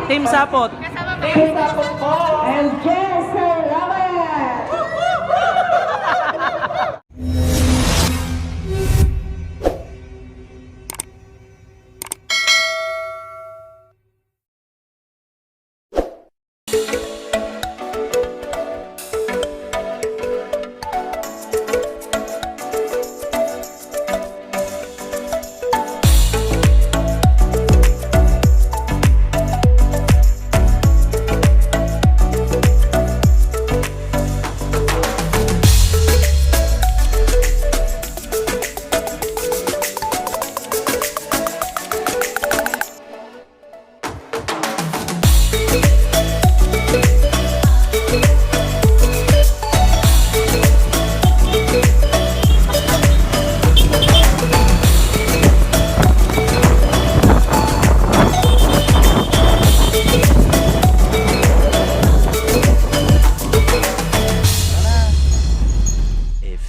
Team Sapot. Team Sapot po. And Jess, I love it.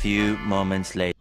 Few moments later.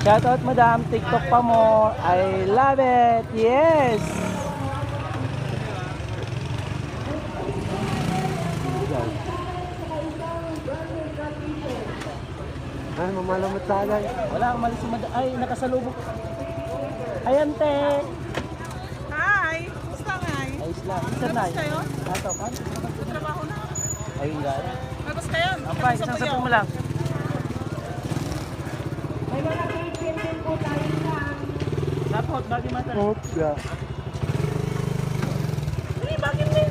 Shoutout madam, TikTok pa mo. I love it. Yes. Ay, mamalamot sa alay. Wala akong malis si madam. Ay, nakasalubok. Ayan te. Hi! Kumusta nga? Ayos lang. Saan na? Tapos kayo? Ato ka? Trabaho na. Ayun nga. Tapos kayo? Ampay, isang sabi mo lang. May mga kitchen din po tayo na. Sapot, bagay mata. Opya. Ay, bakit din?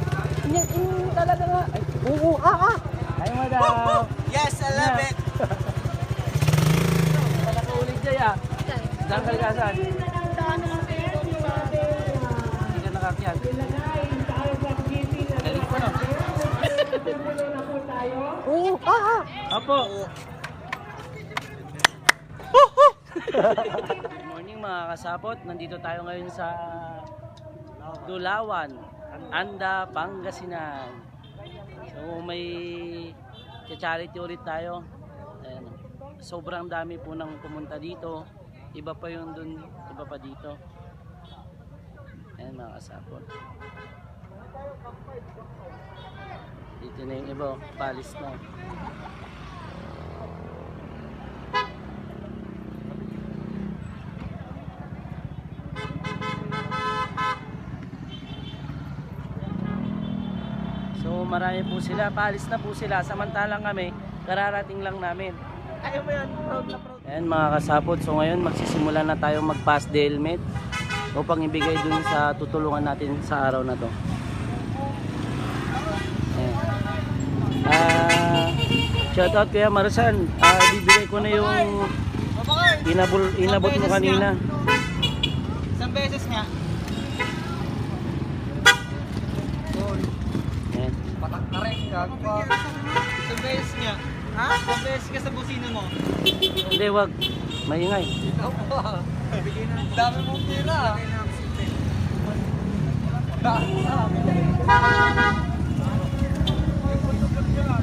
Yung talaga nga. Ay, Oo, ay madam. Yes, I love it! Wala ka ulit dyan ah. Saan kalikasan? Hindi ka nakakyan. Galing ko no? Oo, Apo. Good morning mga kasapot. Nandito tayo ngayon sa Dulawan, Anda, Pangasinan. So may charity ulit tayo. Ayan. Sobrang dami po nang pumunta dito. Iba pa yung dun, iba pa dito. Ayan mga kasapot. Dito na yung iba, palis na. So marami po sila, palis na po sila. Samantalang kami, kararating lang namin. Ayaw mo yun, proud na proud. Ayan mga kasapot, so ngayon magsisimula na tayo mag-pass the helmet upang ibigay dun sa tutulungan natin sa araw na to. Ayan. Shoutout Kuya Marsan, bibigay ko na yung inabot mo kanina. Isang beses nga. Ayan. Patak na rin. Isang beses nga. Ha? Isang beses ka sa busino mo. Hindi, wag. Maingay. Ikaw pa. Dami mong pira.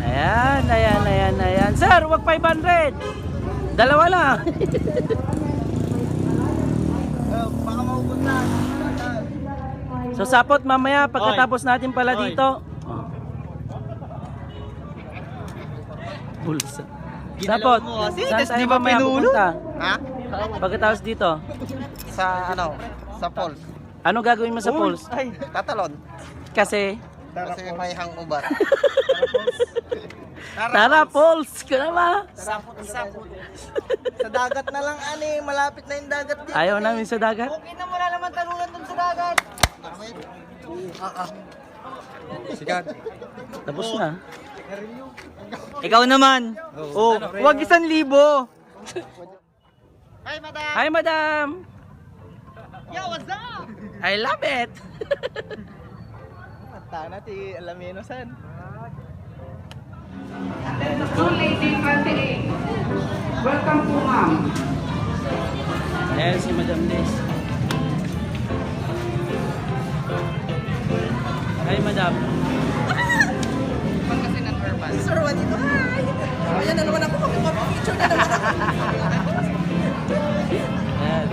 Ayan. Sir, wag 500. Dalawa na. Baka maupunta. So sapot mamaya pagkatapos natin pala dito. Pulsa. Sapot. mo kasi, Saan tas tayo di ba mamaya pinulo? pupunta? Ha? Pagkatapos dito. Sa ano? Sa Pulse. Ano gagawin mo sa Pulse? Ay, tatalon. Kasi Kasi may hangover. Tara Pulse ka na ba? Sapot. Sa dagat na lang, ani. Malapit na yung dagat dito. Ayaw namin sa dagat. Okay na, wala naman talunan dun sa dagat. Sikat. Tapos na. Ikaw naman. Oh, wag 1,000. Hi, madam. Hi madam. Yo, what's up? I love it! Tana ti Alamenosan. Two lady 28. Welcome po, ma'am. Ayan si Madam Liz. Hi, Madam. Pangasinan Urban. Sir Juanito, hi! Ayan na naman ako, picture na naman ako. Ayan.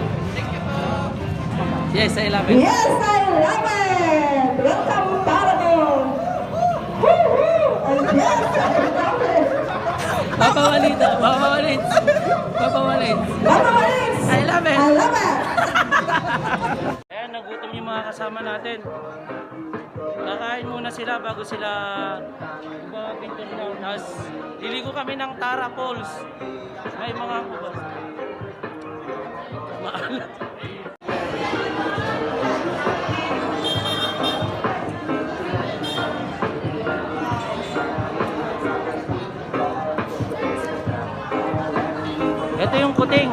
Yes, I love it. Yes, I love it! Welcome, Paragon! Woo-hoo! And yes, I love it! Papa Walida, Papa Walid. Papa Walid. Mama Maris! I love it. I love it! Ayan, nagutom yung mga kasama natin. Kakain muna sila bago sila mag-pintor down. Tapos, liligo kami ng Tara Falls. May mga kubas. Maalat. Ito yung kuting.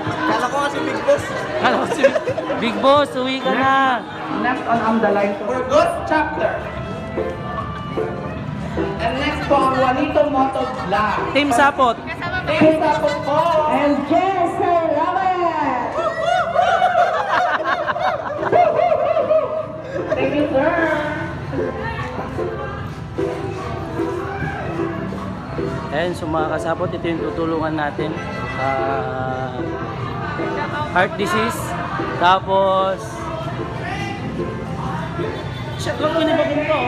Kala ko kasi Big Boss. Kala ko si Big Boss, uwi ka na. Next on the line for Ghost Chapter. And next po ang Juanito Moto Vlog. Team Sapot. Team Sapot po. And yes, I love it! Thank you, sir. Ayan, so mga kasapot, ito yung tutulungan natin. Heart disease. Tapos... Shit, lang po yung bagong ko.